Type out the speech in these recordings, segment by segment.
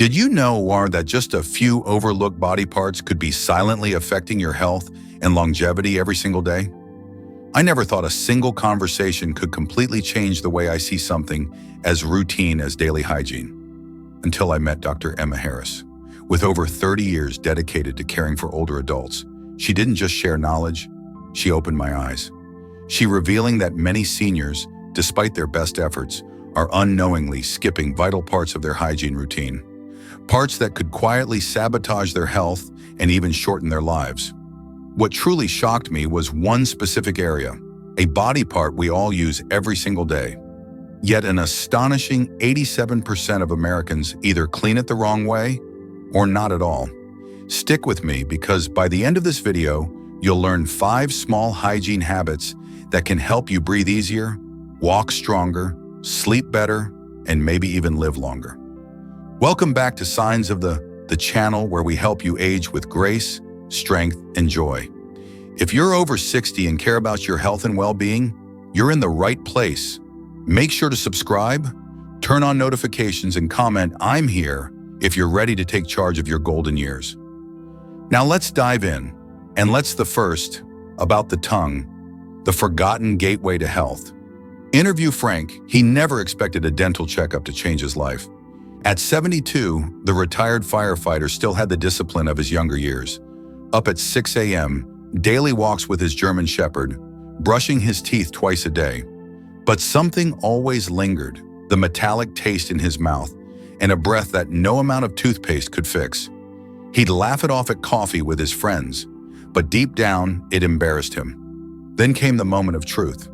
Did you know that just a few overlooked body parts could be silently affecting your health and longevity every single day? I never thought a single conversation could completely change the way I see something as routine as daily hygiene. Until I met Dr. Emma Harris. With over 30 years dedicated to caring for older adults, she didn't just share knowledge, she opened my eyes. She revealing that many seniors, despite their best efforts, are unknowingly skipping vital parts of their hygiene routine. Parts that could quietly sabotage their health and even shorten their lives. What truly shocked me was one specific area, a body part we all use every single day. Yet an astonishing 87% of Americans either clean it the wrong way or not at all. Stick with me because by the end of this video, you'll learn 5 small hygiene habits that can help you breathe easier, walk stronger, sleep better, and maybe even live longer. Welcome back to Signs of the channel where we help you age with grace, strength, and joy. If you're over 60 and care about your health and well-being, you're in the right place. Make sure to subscribe, turn on notifications, and comment "I'm here" if you're ready to take charge of your golden years. Now let's dive in, and let's the first about the tongue, the forgotten gateway to health. Interview Frank. He never expected a dental checkup to change his life. At 72, the retired firefighter still had the discipline of his younger years. Up at 6 a.m., daily walks with his German Shepherd, brushing his teeth twice a day. But something always lingered, the metallic taste in his mouth, and a breath that no amount of toothpaste could fix. He'd laugh it off at coffee with his friends, but deep down, it embarrassed him. Then came the moment of truth.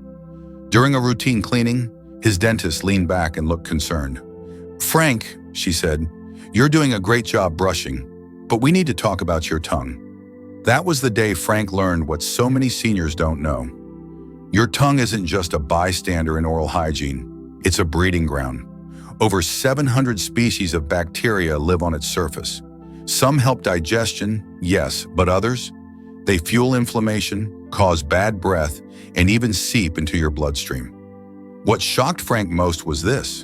During a routine cleaning, his dentist leaned back and looked concerned. "Frank," she said, "you're doing a great job brushing, but we need to talk about your tongue." That was the day Frank learned what so many seniors don't know. Your tongue isn't just a bystander in oral hygiene, it's a breeding ground. Over 700 species of bacteria live on its surface. Some help digestion, yes, but others? They fuel inflammation, cause bad breath, and even seep into your bloodstream. What shocked Frank most was this.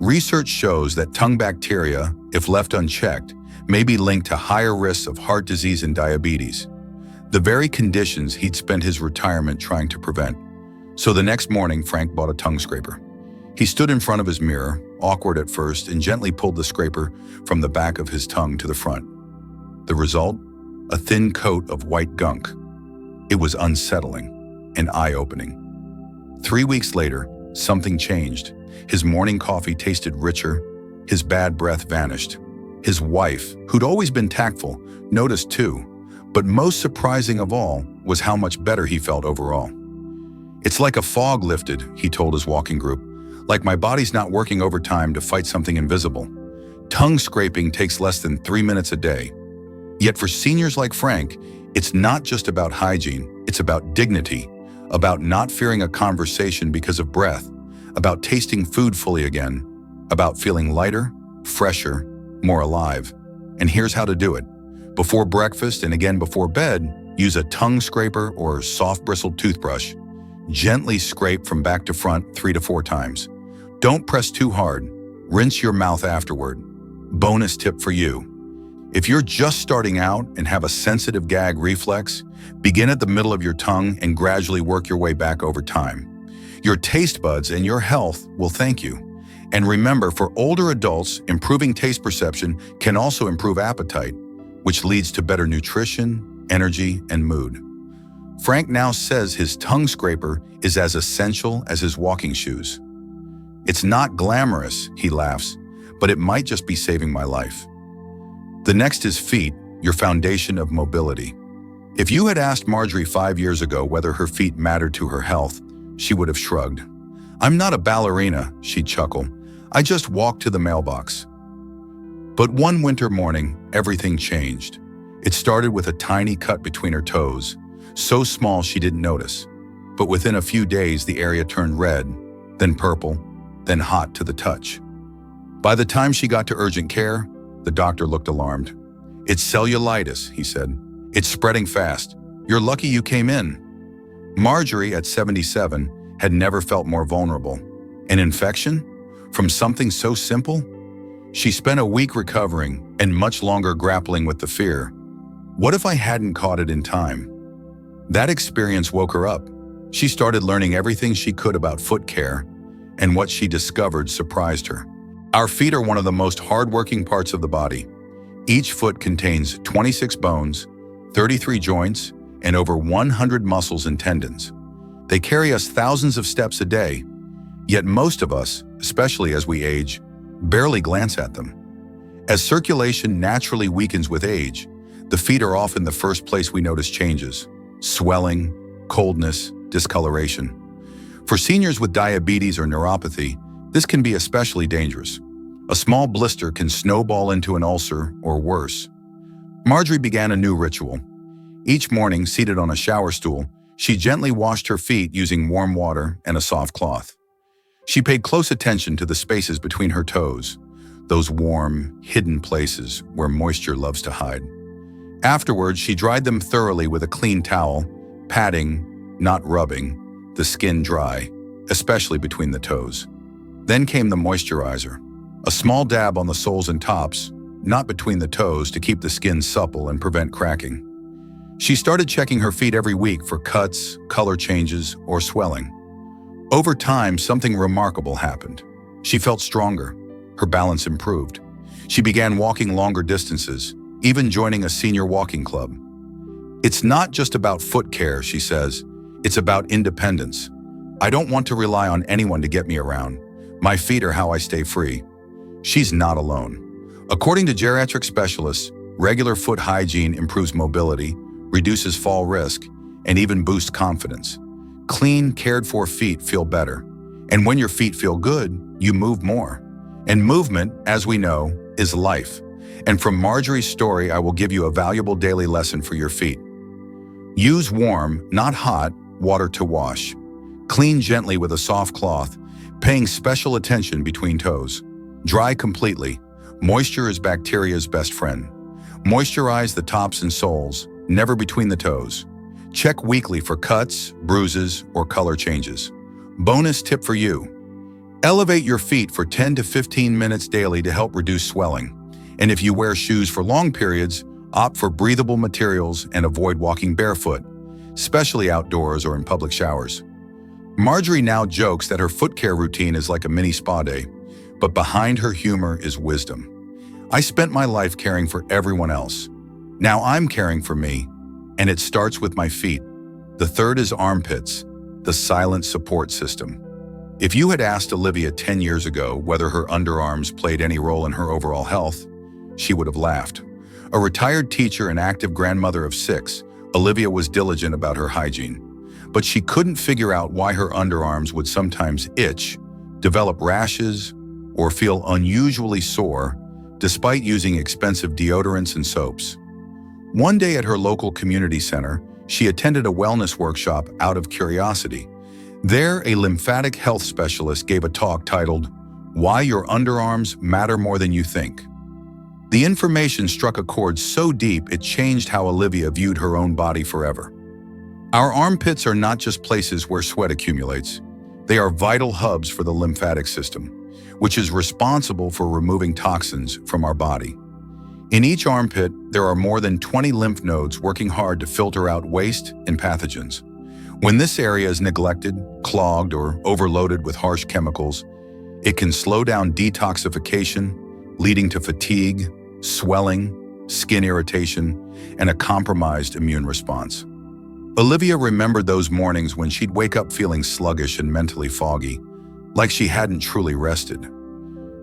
Research shows that tongue bacteria, if left unchecked, may be linked to higher risks of heart disease and diabetes, the very conditions he'd spent his retirement trying to prevent. So the next morning, Frank bought a tongue scraper. He stood in front of his mirror, awkward at first, and gently pulled the scraper from the back of his tongue to the front. The result? A thin coat of white gunk. It was unsettling and eye-opening. 3 weeks later, something changed. His morning coffee tasted richer, his bad breath vanished. His wife, who'd always been tactful, noticed too, but most surprising of all was how much better he felt overall. "It's like a fog lifted," he told his walking group, "like my body's not working overtime to fight something invisible. Tongue scraping takes less than 3 minutes a day." Yet for seniors like Frank, it's not just about hygiene, it's about dignity, about not fearing a conversation because of breath, about tasting food fully again, about feeling lighter, fresher, more alive. And here's how to do it. Before breakfast and again before bed, use a tongue scraper or soft bristled toothbrush. Gently scrape from back to front 3 to 4 times. Don't press too hard. Rinse your mouth afterward. Bonus tip for you. If you're just starting out and have a sensitive gag reflex, begin at the middle of your tongue and gradually work your way back over time. Your taste buds and your health will thank you. And remember, for older adults, improving taste perception can also improve appetite, which leads to better nutrition, energy, and mood. Frank now says his tongue scraper is as essential as his walking shoes. "It's not glamorous," he laughs, "but it might just be saving my life." The next is feet, your foundation of mobility. If you had asked Marjorie 5 years ago whether her feet mattered to her health, she would have shrugged. "I'm not a ballerina," she'd chuckle. "I just walk to the mailbox." But one winter morning, everything changed. It started with a tiny cut between her toes, so small she didn't notice. But within a few days, the area turned red, then purple, then hot to the touch. By the time she got to urgent care, the doctor looked alarmed. "It's cellulitis," he said. "It's spreading fast. You're lucky you came in." Marjorie, at 77, had never felt more vulnerable. An infection? From something so simple? She spent a week recovering and much longer grappling with the fear. What if I hadn't caught it in time? That experience woke her up. She started learning everything she could about foot care, and what she discovered surprised her. Our feet are one of the most hardworking parts of the body. Each foot contains 26 bones, 33 joints, and over 100 muscles and tendons. They carry us thousands of steps a day, yet most of us, especially as we age, barely glance at them. As circulation naturally weakens with age, the feet are often the first place we notice changes: swelling, coldness, discoloration. For seniors with diabetes or neuropathy, this can be especially dangerous. A small blister can snowball into an ulcer or worse. Marjorie began a new ritual. Each morning, seated on a shower stool, she gently washed her feet using warm water and a soft cloth. She paid close attention to the spaces between her toes, those warm, hidden places where moisture loves to hide. Afterwards, she dried them thoroughly with a clean towel, patting, not rubbing, the skin dry, especially between the toes. Then came the moisturizer, a small dab on the soles and tops, not between the toes, to keep the skin supple and prevent cracking. She started checking her feet every week for cuts, color changes, or swelling. Over time, something remarkable happened. She felt stronger. Her balance improved. She began walking longer distances, even joining a senior walking club. It's not just about foot care, she says. It's about independence. I don't want to rely on anyone to get me around. My feet are how I stay free. She's not alone. According to geriatric specialists, regular foot hygiene improves mobility, reduces fall risk, and even boosts confidence. Clean, cared-for feet feel better. And when your feet feel good, you move more. And movement, as we know, is life. And from Marjorie's story, I will give you a valuable daily lesson for your feet. Use warm, not hot, water to wash. Clean gently with a soft cloth, paying special attention between toes. Dry completely. Moisture is bacteria's best friend. Moisturize the tops and soles, never between the toes. Check weekly for cuts, bruises, or color changes. Bonus tip for you: elevate your feet for 10 to 15 minutes daily to help reduce swelling. And if you wear shoes for long periods, opt for breathable materials and avoid walking barefoot, especially outdoors or in public showers. Marjorie now jokes that her foot care routine is like a mini spa day, but behind her humor is wisdom. I spent my life caring for everyone else. Now I'm caring for me, and it starts with my feet. The third is armpits, the silent support system. If you had asked Olivia 10 years ago whether her underarms played any role in her overall health, she would have laughed. A retired teacher and active grandmother of 6, Olivia was diligent about her hygiene. But she couldn't figure out why her underarms would sometimes itch, develop rashes, or feel unusually sore, despite using expensive deodorants and soaps. One day at her local community center, she attended a wellness workshop out of curiosity. There, a lymphatic health specialist gave a talk titled, "Why Your Underarms Matter More Than You Think." The information struck a chord so deep it changed how Olivia viewed her own body forever. Our armpits are not just places where sweat accumulates. They are vital hubs for the lymphatic system, which is responsible for removing toxins from our body. In each armpit, there are more than 20 lymph nodes working hard to filter out waste and pathogens. When this area is neglected, clogged, or overloaded with harsh chemicals, it can slow down detoxification, leading to fatigue, swelling, skin irritation, and a compromised immune response. Olivia remembered those mornings when she'd wake up feeling sluggish and mentally foggy, like she hadn't truly rested.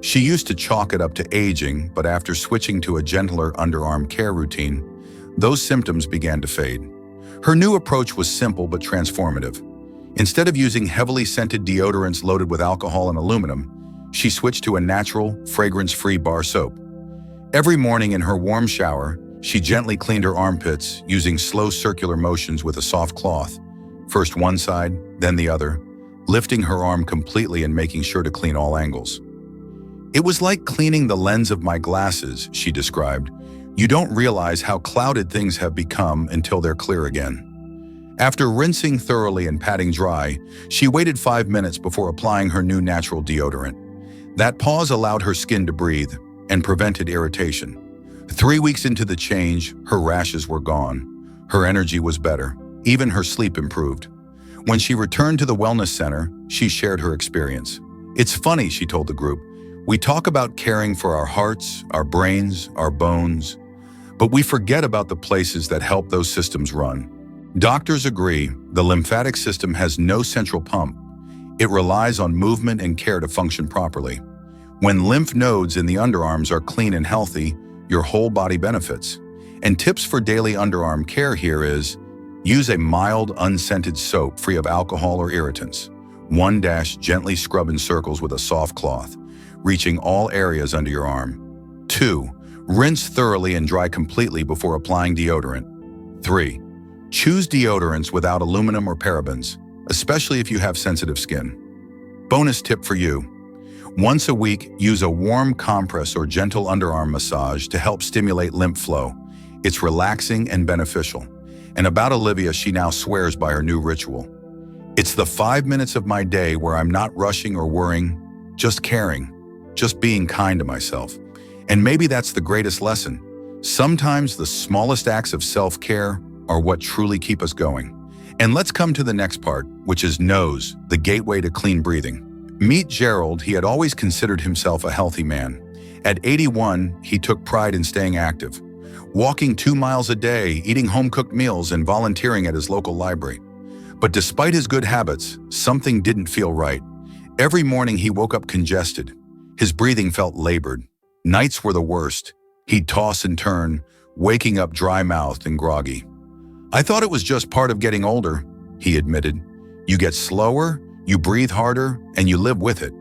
She used to chalk it up to aging, but after switching to a gentler underarm care routine, those symptoms began to fade. Her new approach was simple but transformative. Instead of using heavily scented deodorants loaded with alcohol and aluminum, she switched to a natural, fragrance-free bar soap. Every morning in her warm shower, she gently cleaned her armpits using slow circular motions with a soft cloth, first one side, then the other, lifting her arm completely and making sure to clean all angles. "It was like cleaning the lens of my glasses," she described. "You don't realize how clouded things have become until they're clear again." After rinsing thoroughly and patting dry, she waited 5 minutes before applying her new natural deodorant. That pause allowed her skin to breathe, and prevented irritation. 3 weeks into the change, her rashes were gone. Her energy was better. Even her sleep improved. When she returned to the wellness center, she shared her experience. "It's funny," she told the group. "We talk about caring for our hearts, our brains, our bones, but we forget about the places that help those systems run." Doctors agree the lymphatic system has no central pump. It relies on movement and care to function properly. When lymph nodes in the underarms are clean and healthy, your whole body benefits. And tips for daily underarm care here is: use a mild, unscented soap free of alcohol or irritants. 1 gently scrub in circles with a soft cloth, reaching all areas under your arm. 2. Rinse thoroughly and dry completely before applying deodorant. 3. Choose deodorants without aluminum or parabens, especially if you have sensitive skin. Bonus tip for you: once a week, use a warm compress or gentle underarm massage to help stimulate lymph flow. It's relaxing and beneficial. And about Olivia, she now swears by her new ritual: "It's the 5 minutes of my day where I'm not rushing or worrying, just caring, just being kind to myself." And maybe that's the greatest lesson. Sometimes the smallest acts of self-care are what truly keep us going. And let's come to the next part, which is nose, the gateway to clean breathing. Meet Gerald. He had always considered himself a healthy man. At 81, he took pride in staying active, walking 2 miles a day, eating home-cooked meals, and volunteering at his local library. But despite his good habits, something didn't feel right. Every morning he woke up congested. His breathing felt labored. Nights were the worst. He'd toss and turn, waking up dry-mouthed and groggy. "I thought it was just part of getting older," he admitted. "You get slower, you breathe harder, and you live with it."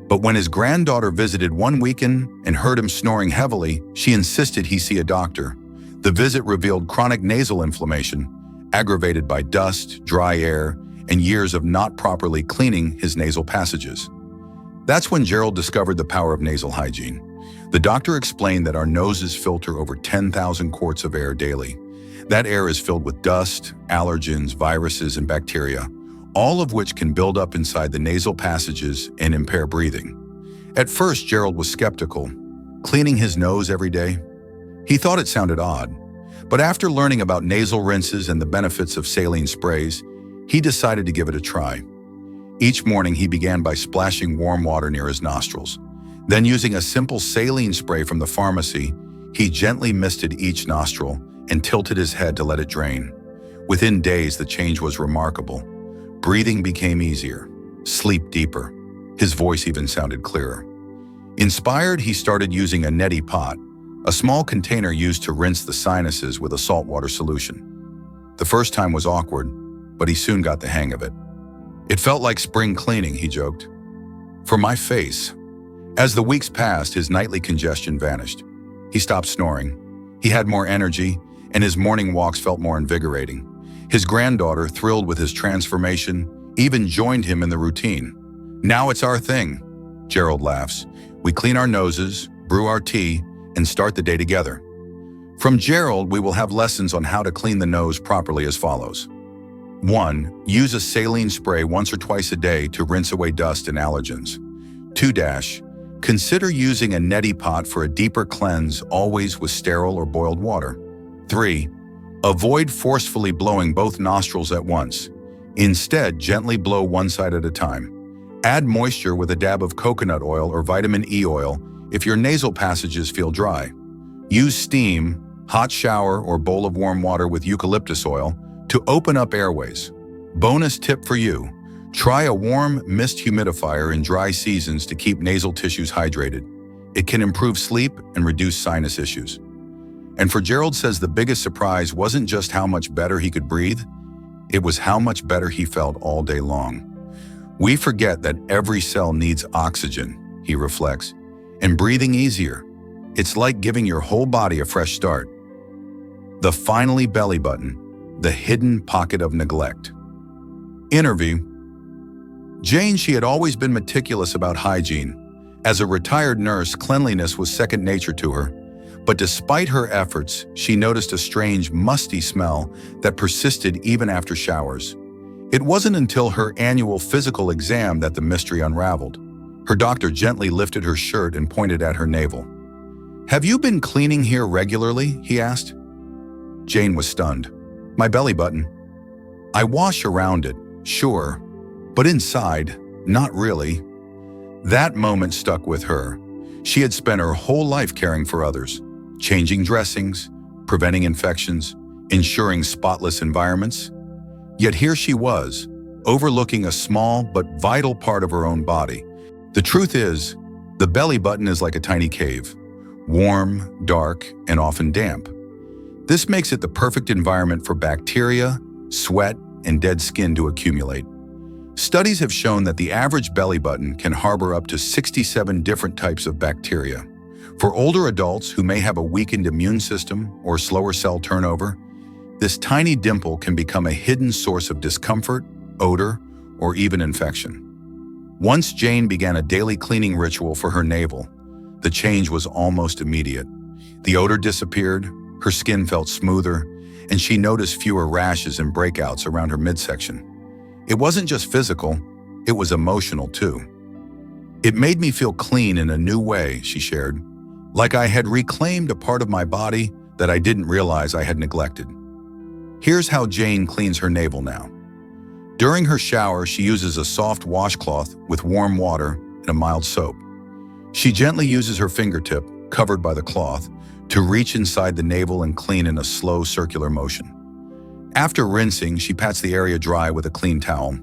But when his granddaughter visited one weekend and heard him snoring heavily, she insisted he see a doctor. The visit revealed chronic nasal inflammation, aggravated by dust, dry air, and years of not properly cleaning his nasal passages. That's when Gerald discovered the power of nasal hygiene. The doctor explained that our noses filter over 10,000 quarts of air daily. That air is filled with dust, allergens, viruses, and bacteria, all of which can build up inside the nasal passages and impair breathing. At first, Gerald was skeptical. Cleaning his nose every day? He thought it sounded odd. But after learning about nasal rinses and the benefits of saline sprays, he decided to give it a try. Each morning, he began by splashing warm water near his nostrils. Then, using a simple saline spray from the pharmacy, he gently misted each nostril and tilted his head to let it drain. Within days, the change was remarkable. Breathing became easier, sleep deeper. His voice even sounded clearer. Inspired, he started using a neti pot, a small container used to rinse the sinuses with a saltwater solution. The first time was awkward, but he soon got the hang of it. "It felt like spring cleaning," he joked. "For my face." As the weeks passed, his nightly congestion vanished. He stopped snoring. He had more energy, and his morning walks felt more invigorating. His granddaughter, thrilled with his transformation, even joined him in the routine. "Now it's our thing," Gerald laughs. "We clean our noses, brew our tea, and start the day together." From Gerald, we will have lessons on how to clean the nose properly as follows. 1. Use a saline spray once or twice a day to rinse away dust and allergens. 2. Consider using a neti pot for a deeper cleanse, always with sterile or boiled water. 3. Avoid forcefully blowing both nostrils at once. Instead, gently blow one side at a time. Add moisture with a dab of coconut oil or vitamin E oil if your nasal passages feel dry. Use steam, hot shower, or bowl of warm water with eucalyptus oil to open up airways. Bonus tip for you: try a warm mist humidifier in dry seasons to keep nasal tissues hydrated. It can improve sleep and reduce sinus issues. And for Gerald says the biggest surprise wasn't just how much better he could breathe, it was how much better he felt all day long. We forget that every cell needs oxygen, he reflects, and breathing easier. It's like giving your whole body a fresh start. The finally belly button, the hidden pocket of neglect. Interview. Jane, she had always been meticulous about hygiene. As a retired nurse, cleanliness was second nature to her. But despite her efforts, she noticed a strange, musty smell that persisted even after showers. It wasn't until her annual physical exam that the mystery unraveled. Her doctor gently lifted her shirt and pointed at her navel. "Have you been cleaning here regularly?" he asked. Jane was stunned. "My belly button. I wash around it, sure, but inside, not really." That moment stuck with her. She had spent her whole life caring for others, changing dressings, preventing infections, ensuring spotless environments. Yet here she was, overlooking a small but vital part of her own body. The truth is, the belly button is like a tiny cave, warm, dark, and often damp. This makes it the perfect environment for bacteria, sweat, and dead skin to accumulate. Studies have shown that the average belly button can harbor up to 67 different types of bacteria. For older adults who may have a weakened immune system or slower cell turnover, this tiny dimple can become a hidden source of discomfort, odor, or even infection. Once Jane began a daily cleaning ritual for her navel, the change was almost immediate. The odor disappeared, her skin felt smoother, and she noticed fewer rashes and breakouts around her midsection. It wasn't just physical, it was emotional too. "It made me feel clean in a new way," she shared, "like I had reclaimed a part of my body that I didn't realize I had neglected." Here's how Jane cleans her navel now. During her shower, she uses a soft washcloth with warm water and a mild soap. She gently uses her fingertip, covered by the cloth, to reach inside the navel and clean in a slow circular motion. After rinsing, she pats the area dry with a clean towel.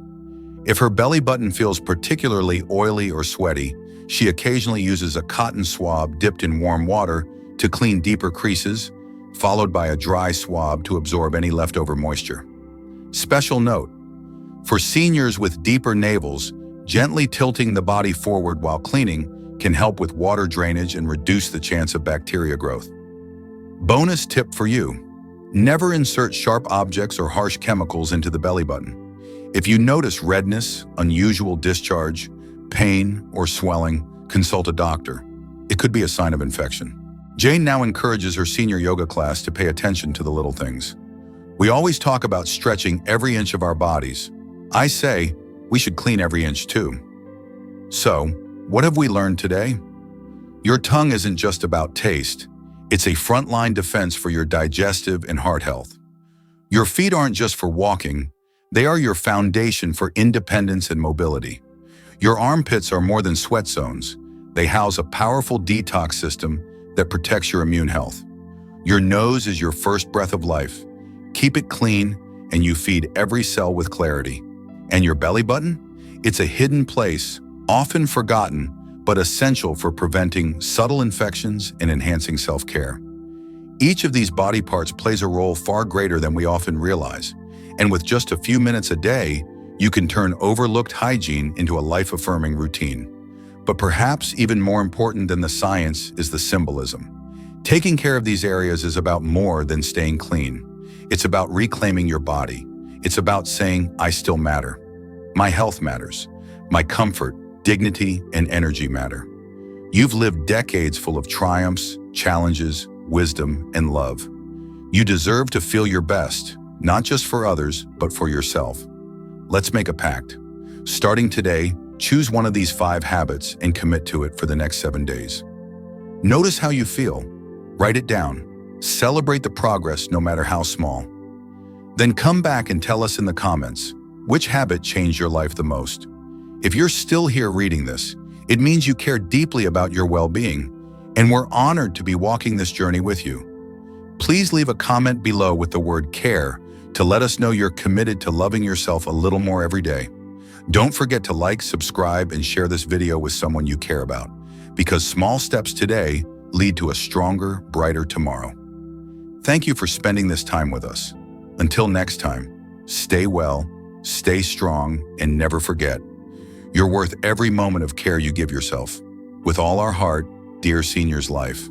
If her belly button feels particularly oily or sweaty, she occasionally uses a cotton swab dipped in warm water to clean deeper creases, followed by a dry swab to absorb any leftover moisture. Special note: for seniors with deeper navels, gently tilting the body forward while cleaning can help with water drainage and reduce the chance of bacteria growth. Bonus tip for you: never insert sharp objects or harsh chemicals into the belly button. If you notice redness, unusual discharge, pain, or swelling, consult a doctor. It could be a sign of infection. Jane now encourages her senior yoga class to pay attention to the little things. "We always talk about stretching every inch of our bodies. I say we should clean every inch too." So, what have we learned today? Your tongue isn't just about taste. It's a frontline defense for your digestive and heart health. Your feet aren't just for walking, they are your foundation for independence and mobility. Your armpits are more than sweat zones. They house a powerful detox system that protects your immune health. Your nose is your first breath of life. Keep it clean, and you feed every cell with clarity. And your belly button? It's a hidden place, often forgotten, but essential for preventing subtle infections and enhancing self-care. Each of these body parts plays a role far greater than we often realize, and with just a few minutes a day, you can turn overlooked hygiene into a life-affirming routine. But perhaps even more important than the science is the symbolism. Taking care of these areas is about more than staying clean. It's about reclaiming your body. It's about saying, "I still matter. My health matters. My comfort, dignity, and energy matter." You've lived decades full of triumphs, challenges, wisdom, and love. You deserve to feel your best, not just for others, but for yourself. Let's make a pact. Starting today, choose one of these 5 habits and commit to it for the next 7 days. Notice how you feel. Write it down. Celebrate the progress, no matter how small. Then come back and tell us in the comments, which habit changed your life the most? If you're still here reading this, it means you care deeply about your well-being, and we're honored to be walking this journey with you. Please leave a comment below with the word CARE to let us know you're committed to loving yourself a little more every day. Don't forget to like, subscribe, and share this video with someone you care about, because small steps today lead to a stronger, brighter tomorrow. Thank you for spending this time with us. Until next time, stay well, stay strong, and never forget, you're worth every moment of care you give yourself. With all our heart, dear Seniors Life.